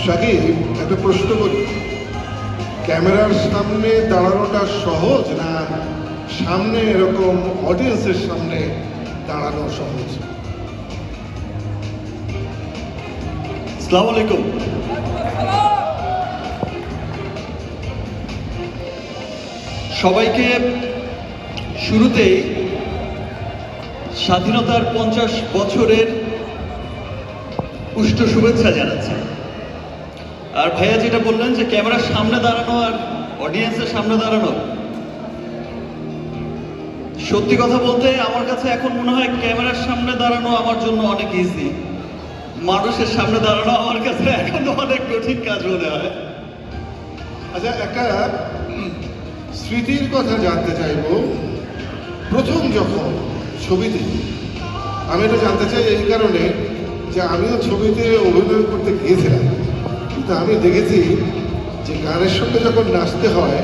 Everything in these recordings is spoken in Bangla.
শাকিব, একটা প্রশ্ন করি, ক্যামেরার সামনে দাঁড়ানোটা সহজ না সামনে এরকম অডিয়েন্সের সামনে দাঁড়ানো সহজ? আসসালামু আলাইকুম। সবাইকে শুরুতেই স্বাধীনতার 50 বছরের পুষ্ট শুভেচ্ছা জানাচ্ছি। আর ভাইয়া যেটা বললেন যে ক্যামেরার সামনে দাঁড়ানো আর অডিয়েন্সের সামনে দাঁড়ানো, সত্যি কথা বলতে আমার কাছে এখন মনে হয় ক্যামেরার সামনে দাঁড়ানো আমার জন্য অনেক ইজি, মানুষের সামনে দাঁড়ানো আমার কাছে এখন অনেক কঠিন কাজ মনে হয়। আচ্ছা, একটা স্মৃতির কথা জানতে চাইবো। প্রথম যখন ছবিতে, আমি এটা জানতে চাই এই কারণে যে আমিও ছবিতে অভিনয় করতে গিয়েছিলাম, কিন্তু আমি দেখেছি যে গানের সঙ্গে যখন নাচতে হয়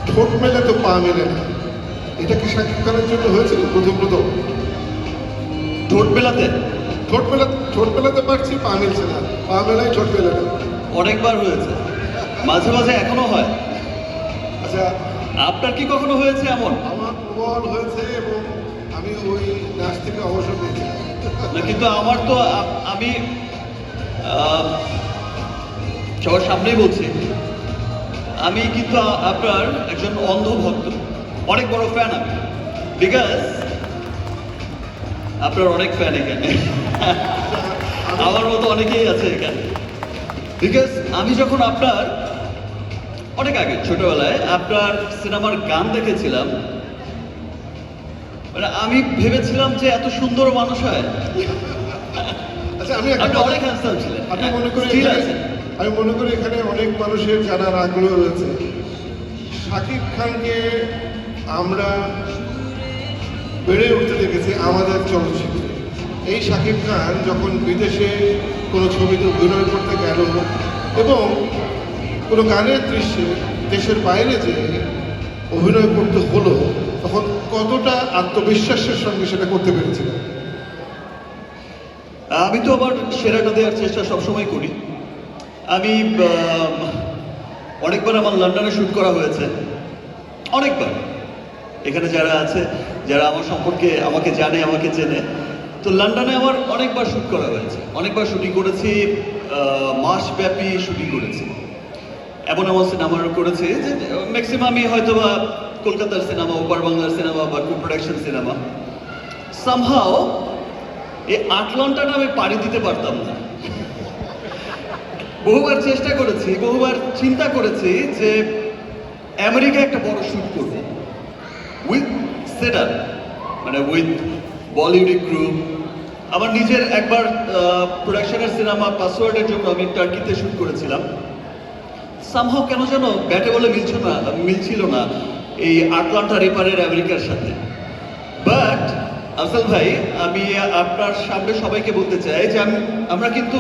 ঠোঁট মেলে তো পা মেলে না। এটা কি শাকিব খানের জন্য হয়েছিল প্রথম? ঠোঁট মেলাতে ঠোঁট মেলাতে পারছি, পা মিলছে না, পা মেলাই ঠোঁট মেলে না। অনেকবার হয়েছে, মাঝে মাঝে এখনো হয়। আচ্ছা, আপনার কি কখনো হয়েছে এমন? আমার প্রবল হয়েছে এবং আমি ওই নাচ থেকে অবসর নিয়েছিলাম। না, কিন্তু আমার তো আমি সবার সামনেই বলছি, আমি কিন্তু আপনার একজন অন্ধ ভক্ত, অনেক বড় ফ্যান আমি, বিকজ আপনার অনেক ফ্যান এখানে, আমার মতো অনেকেই আছে এখানে। বিকজ আমি যখন আপনার অনেক আগে ছোটবেলায় আপনার সিনেমার গান দেখেছিলাম, মানে আমি ভেবেছিলাম যে এত সুন্দর মানুষ হয়। আচ্ছা, আপনি অনেক হ্যান্ডসাম ছিলেন, আমি মনে করি Still আছেন। আমি মনে করি এখানে অনেক মানুষের জানার আগ্রহ রয়েছে। শাকিব খানকে আমরা বেড়ে উঠতে দেখেছি আমাদের চলচ্চিত্রে। এই শাকিব খান যখন বিদেশে কোনো ছবিতে অভিনয় করতে গেল এবং কোনো গানের দৃশ্যে দেশের বাইরে যে অভিনয় করতে হলো, তখন কতটা আত্মবিশ্বাসের সঙ্গে সেটা করতে পেরেছিল? আমি তো আবার সেরাটা দেওয়ার চেষ্টা সবসময় করি। আমি অনেকবার আমার লন্ডনে শ্যুট করা হয়েছে, অনেকবার। এখানে যারা আছে, যারা আমার সম্পর্কে আমাকে জানে, আমাকে চেনে, তো লন্ডনে আমার অনেকবার শ্যুট করা হয়েছে, অনেকবার শুটিং করেছি, মাসব্যাপী শুটিং করেছি। এমন এমন সিনেমা করেছি যে ম্যাক্সিমামই হয়তো বা কলকাতার সিনেমা, ওপার বাংলার সিনেমা বা কো প্রোডাকশন সিনেমা। সামহাও এই আটলান্টাটা আমি পাড়ি দিতে পারতাম না। বহুবার চেষ্টা করেছি, বহুবার চিন্তা করেছি যে আমেরিকা একটা বড় শ্যুট করব উইথ সেটআপ, মানে উইথ বলিউড ক্রু। আমার নিজের একবার প্রোডাকশনের সিনেমা পাসওয়ার্ডের জন্য আমি টার্কিতে শ্যুট করেছিলাম। সামহাও কেন যেন ব্যাটে বলে মিলছিল না এই আটলান্টার এপারের আমেরিকার সাথে। বাট আফজাল ভাই, আমি আপনার সামনে সবাইকে বলতে চাই যে আমরা কিন্তু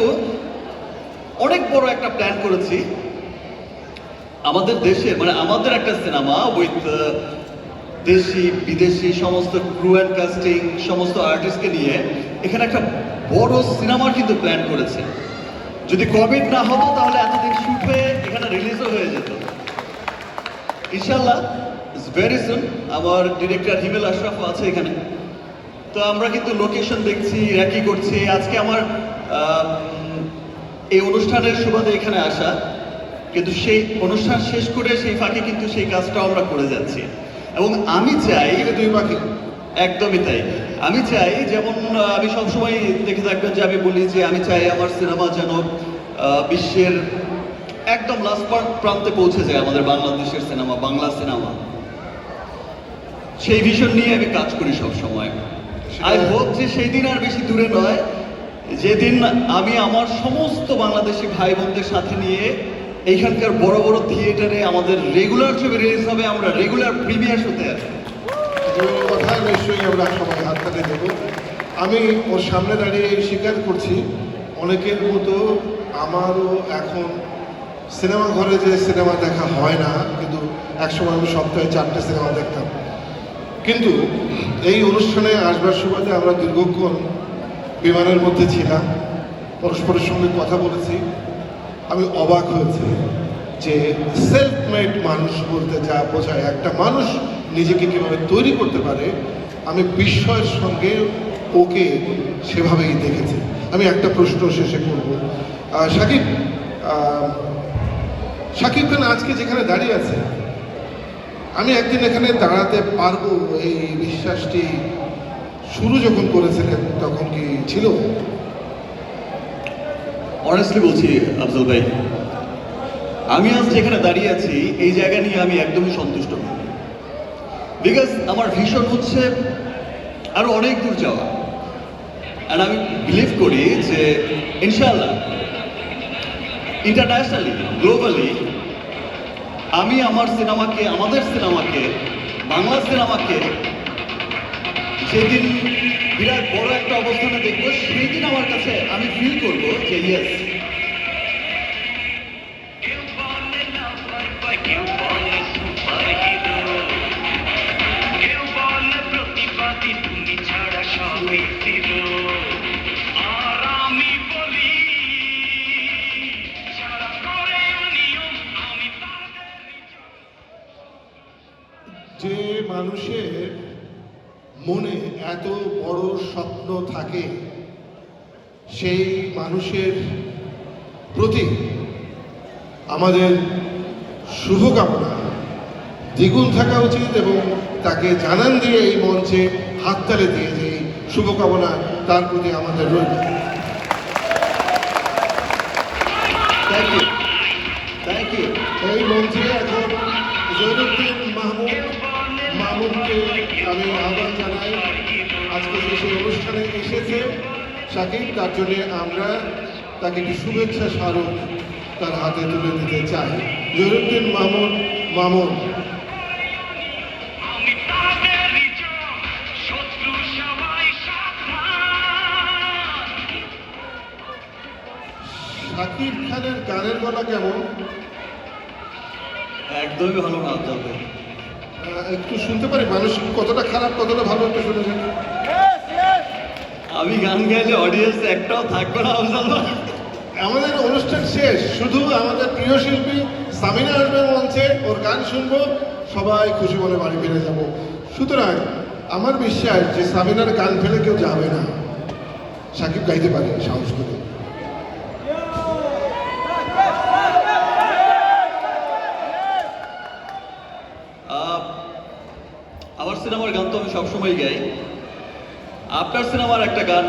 অনেক বড় একটা প্ল্যান করেছি আমাদের দেশে, মানে আমাদের একটা সিনেমা উইথ দেশি বিদেশি সমস্ত ক্রু অ্যান্ড কাস্টিং, সমস্ত আর্টিস্টকে নিয়ে এখানে একটা বড় সিনেমার কিন্তু প্ল্যান করেছে। যদি কোভিড না হতো তাহলে এতদিন শুট হয়ে এখানে রিলিজও হয়ে যেত ইনশাল্লাহ। Very soon. আমার ডিরেক্টর হিমেল আশরাফও আছে এখানে। তো আমরা কিন্তু লোকেশন দেখছি, র্যাকি করছি। আজকে আমার এই অনুষ্ঠানের সুবাদে এখানে আসা, কিন্তু সেই অনুষ্ঠান শেষ করে সেই ফাঁকে কিন্তু সেই কাজটাও আমরা করে যাচ্ছি। এবং আমি চাই, দুই পাখি একদমই তাই, আমি চাই, যেমন আমি সবসময় দেখে থাকবেন যে আমি বলি যে আমি চাই আমার সিনেমা যেন বিশ্বের একদম লাস্ট প্রান্তে পৌঁছে যায়, আমাদের বাংলাদেশের সিনেমা, বাংলা সিনেমা। সেই ভিশন নিয়ে আমি কাজ করি সব সময়। আই হোপ যে সেই দিন আর বেশি দূরে নয়, যেদিন আমি আমার সমস্ত বাংলাদেশি ভাই বোনদের সাথে নিয়ে এইখানকার বড় বড় থিয়েটারে আমাদের রেগুলার ছবি রিলিজ হবে, আমরা রেগুলার প্রিমিয়ার শোতে আছি। কথায় নিশ্চয়ই আমরা সবাই হাত তালি দেবো। আমি ওর সামনে দাঁড়িয়ে স্বীকার করছি, অনেকের মতো আমারও এখন সিনেমা ঘরে যে সিনেমা দেখা হয় না, কিন্তু একসময় আমি সপ্তাহে 4টে সিনেমা দেখতাম। কিন্তু এই অনুষ্ঠানে আসবার সুবাদে আমরা দীর্ঘক্ষণ বিমানের মধ্যে ছিলাম, পরস্পরের সঙ্গে কথা বলেছি। আমি অবাক হয়েছি যে সেলফ মেড মানুষ বলতে যা বোঝায় একটা মানুষ নিজেকে কীভাবে তৈরি করতে পারে, আমি বিস্ময়ের সঙ্গে ওকে সেভাবেই দেখেছি। আমি একটা প্রশ্ন শেষে করব। সাকিব সাকিব খান আজকে যেখানে দাঁড়িয়ে আছে, আমি একদিন এখানে দাঁড়াতে পারবো এই বিশ্বাসটি শুরু যখন করেছিলেন তখন কি ছিল? অনেস্টলি বলছি আফজল ভাই, আমি আজ যেখানে দাঁড়িয়ে আছি এই জায়গা নিয়ে আমি একদমই সন্তুষ্ট নই। বিকজ আমার ভীষণ হচ্ছে আরো অনেক দূর যাওয়া। আর আমি বিলিভ করি যে ইনশাআল্লাহ ইন্টারন্যাশনালি গ্লোবালি আমি আমার সিনেমাকে, আমাদের সিনেমাকে, বাংলা সিনেমাকে যেদিন বিরাট বড় একটা অবস্থানে দেখবো, সেই দিন আমার কাছে আমি ফিল করবো যে ইয়েস, কেউ বলে লাভার বয়, কেউ বলে সুপার হিরো, কেউ বলে প্রতিবাদী, তুমি ছাড়া সবই জিরো। আর আমি বলি যারা করে নিয়ম, আমি তাদেরই যে মানুষের মনে এত বড় স্বপ্ন থাকে, সেই মানুষের প্রতি আমাদের শুভকামনা দ্বিগুণ থাকা উচিত এবং তাকে জানান দিয়ে এই মঞ্চে হাততালি দিয়ে যে এই শুভকামনা তার প্রতি আমাদের রইল। Thank you, thank you. এই মঞ্চে এখন জৈনুদ্দিন মামুনকে আমি আহ্বান জানাই। আজকে যে সেই অনুষ্ঠানে এসেছে সাকিব, তার জন্য আমরা তাকে একটি শুভেচ্ছা স্মারক তার হাতে তুলে দিতে চাই। জৈনুদ্দিন মামুন। আমি তাদেরই জন, শত্রু সবাই সাবধান। সাকিব খানের গানের গলা কেমন? একদমই ভালো না আফজল ভাই। একটু শুনতে পারি, মানুষ কতটা খারাপ কতটা ভালো একটু শুনেছেন? আমি গান গাইলে অডিয়েন্স একটাও থাকবে না আফজল ভাই। আমাদের অনুষ্ঠান শেষ, শুধু আমাদের প্রিয় শিল্পী সামিনা আসবে মঞ্চে, ওর গান শুনবো, সবাই খুশি মনে বাড়ি ফিরে যাব। সুতরাং আমার বিশ্বাস যে সামিনার গান ফেলে কেউ যাবে না, সাকিব গাইতে পারে সাহস করে। আমার সিনেমার গান তো আমি সবসময় গাই। আপনার সিনেমার একটা গান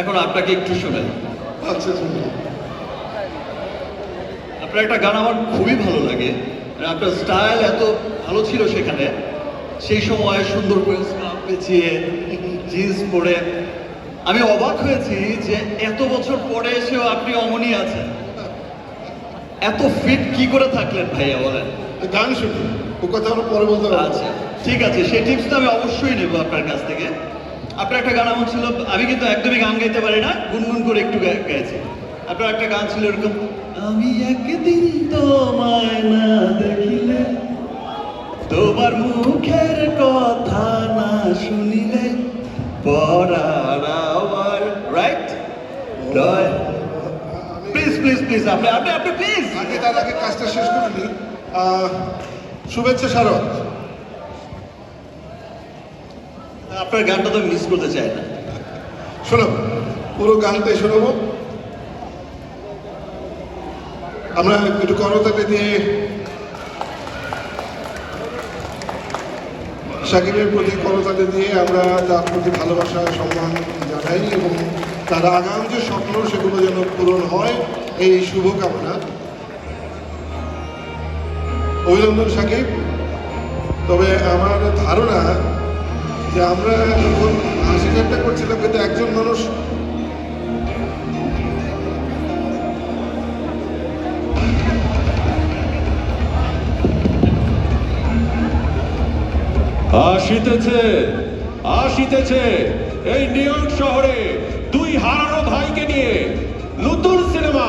এখন আপনাকে একটু শোনাই। আচ্ছা শুনুন। আপনার একটা গান আমার খুবই ভালো লাগে, আর আপনার স্টাইল এত ভালো ছিল সেখানে, সেই সময় সুন্দর করে স্কার্ফ পেঁচিয়ে জিন্স পরে আমি অবাক হয়েছি যে এত বছর পরে এসেও আপনি অমনই আছেন। এত ফিট কি করে থাকলেন ভাইয়া বলেন? গান শুনুন, ও কথা আমরা পরে বলতে পারবো। আচ্ছা ঠিক আছে, সেই টিপসটা আমি অবশ্যই নেব আপনার কাছ থেকে। আপনার একটা গান এমন ছিল, আমি কিন্তু একদমই গান গাইতে পারি না, গুনগুন করে একটু গাইছি। আপনার একটা গান ছিল এরকম, আমি একদিন তোমায় না দেখিলে, তোমার মুখের কথা না শুনিলে, পরার hour right Roy. Please please please আপনি আপনি আপনি প্লিজ আগে তার আগে কাজটা শেষ করে নিই। শুভেচ্ছা স্মারক। আপনার গানটা তো মিস করতে চাই না। শোনো, পুরো গানটাই শোনাবো। আমরা একটু করতালি দিয়ে সাকিবের প্রতি করতালি দিয়ে আমরা তার প্রতি ভালোবাসা সম্মান জানাই এবং তার আগাম যে স্বপ্ন সেগুলো যেন পূরণ হয়, এই শুভকামনা। অভিনন্দন সাকিব। তবে আমার ধারণা যে আমরা যখন হাসি ঠাট্টা করছিলাম, কিন্তু একজন মানুষ আসিতেছে আসিতেছে এই নিউ ইয়র্ক শহরে দুই হারানো ভাইকে নিয়ে নতুন সিনেমা।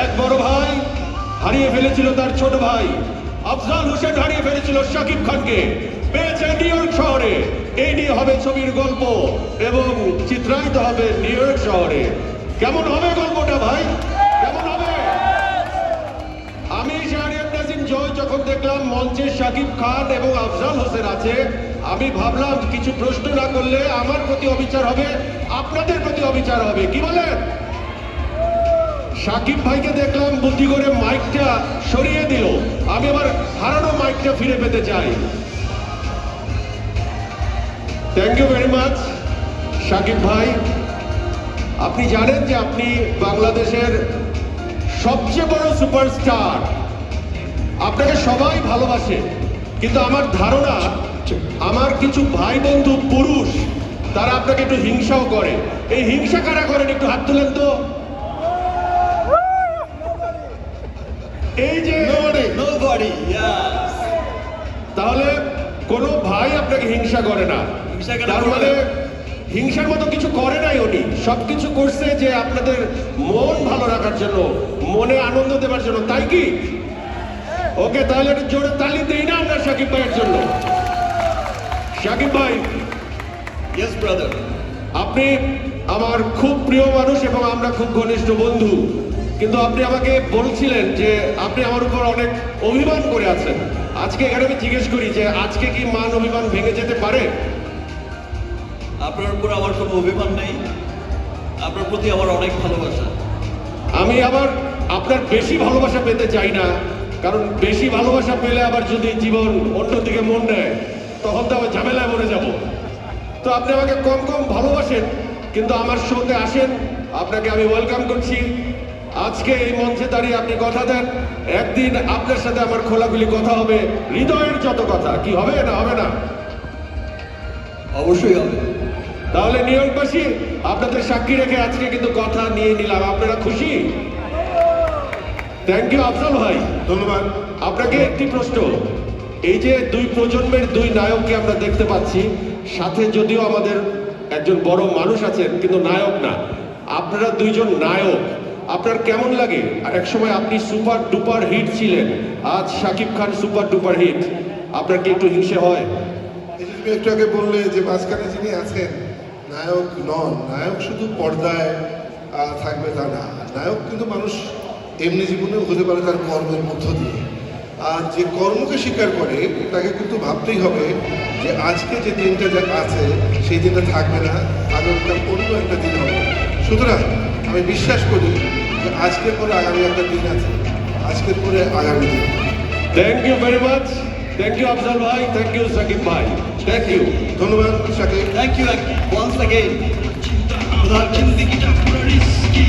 এক বড় ভাই হারিয়ে ফেলেছিল তার ছোট ভাই, আফজাল হোসেন হারিয়ে ফেলেছিল শাকিব খানকে, পেয়েছে নিউ ইয়র্ক শহরে। এই নিয়ে হবে ছবির গল্প এবং চিত্রায়িত হবে নিউ ইয়র্ক শহরে। কেমন হবে গল্পটা ভাই, কেমন হবে? দেখলাম মঞ্চে শাকিব খান এবং আফজাল হোসেন আছে, আমি ভাবলাম কিছু প্রশ্ন না করলে আমার প্রতি অবিচার হবে, আপনাদের প্রতি অবিচার হবে, কি বলেন? শাকিব ভাইকে দেখলাম বুদ্ধি করে মাইকটা সরিয়ে দিল, আমি আবার হারানো মাইকটা ফিরে পেতে চাই। Thank you very much Shakib ভাই। আপনি জানেন যে আপনি বাংলাদেশের সবচেয়ে বড় সুপারস্টার, আপনাকে সবাই ভালোবাসে, কিন্তু আমার ধারণা আমার কিছু ভাই বন্ধু পুরুষ তারা আপনাকে একটু হিংসাও করে। এই হিংসা কারা করেন একটু হাত তুলেন তো। এই যে Nobody, yes. তাহলে কোনো ভাই আপনাকে হিংসা করে না, হিংসা কেন তার করবে? মানে হিংসার মতো কিছু করে নাই, উনি সবকিছু করছে যে আপনাদের মন ভালো রাখার জন্য, মনে আনন্দ দেওয়ার জন্য, তাই কি? ওকে, তাহলে একটু জোরে তালি দেই না আমরা শাকিব ভাইয়ের জন্য। শাকিব ভাই, Yes, brother. আপনি আমার খুব প্রিয় মানুষ এবং আমরা খুব ঘনিষ্ঠ বন্ধু, কিন্তু আপনি আমাকে বলছিলেন যে আপনি আমার উপর অনেক অভিমান করে আছেন। আজকে এখানে আমি জিজ্ঞেস করি যে আজকে কি মান অভিমান ভেঙে যেতে পারে? আপনার উপর আমার কোনো অভিমান নেই, আপনার প্রতি আমার অনেক ভালোবাসা। আমি আবার আপনার বেশি ভালোবাসা পেতে চাই না, কারণ বেশি ভালোবাসা পেলে আবার যদি জীবন অন্যদিকে মন নেয় তখন তো আবার ঝামেলায় মরে যাব। তো আপনি আমাকে কম কম ভালোবাসেন, কিন্তু আমার শোতে আসেন, আপনাকে আমি ওয়েলকাম করছি। আজকে এই মঞ্চে দাঁড়িয়ে আপনি কথা দেন একদিন আপনার সাথে আমার খোলাখুলি কথা হবে, হৃদয়ের যত কথা, কি হবে না হবে না? অবশ্যই হবে। তাহলে নিউ ইয়র্কবাসী আপনাদের সাক্ষী রেখে আজকে কিন্তু কথা নিয়ে নিলাম, আপনারা খুশি? থ্যাংক ইউ আফজাল ভাই। ধন্যবাদ। আপনাকে একটি প্রশ্ন, এই যে দুই প্রজন্মের দুই নায়ককে আমরা দেখতে পাচ্ছি, সাথে যদিও আমাদের একজন বড় মানুষ আছেন কিন্তু নায়ক না, আপনারা দুইজন নায়ক, আপনার কেমন লাগে? এক সময় আপনি সুপার ডুপার হিট ছিলেন, আজ Shakib Khan super duper hit, আপনার কি একটু হিংসে হয়? এই যে তুমি একটু আগে বললে যে মাঝখানে যিনি আছেন নায়ক নন, নায়ক শুধু পর্দায় থাকবে তা না, নায়ক কিন্তু মানুষ এমনি জীবনেও হতে পারে তার কর্মের মধ্য দিয়ে। আর যে কর্মকে স্বীকার করে তাকে কিন্তু ভাবতেই হবে যে আজকে যে দিনটা যা আছে সেই দিনটা থাকবে না, আগামীকাল অন্য একটা দিন হবে। সুতরাং আমি বিশ্বাস করি যে আজকের পরে আগামী একটা দিন আছে, আজকের পরে আগামী দিন। Thank you very much, thank you Afzal ভাই, থ্যাংক ইউ সাকিব ভাই, থ্যাংক ইউ। ধন্যবাদ Shakib. Thank you once again. जिंदगी पूरा रिस्की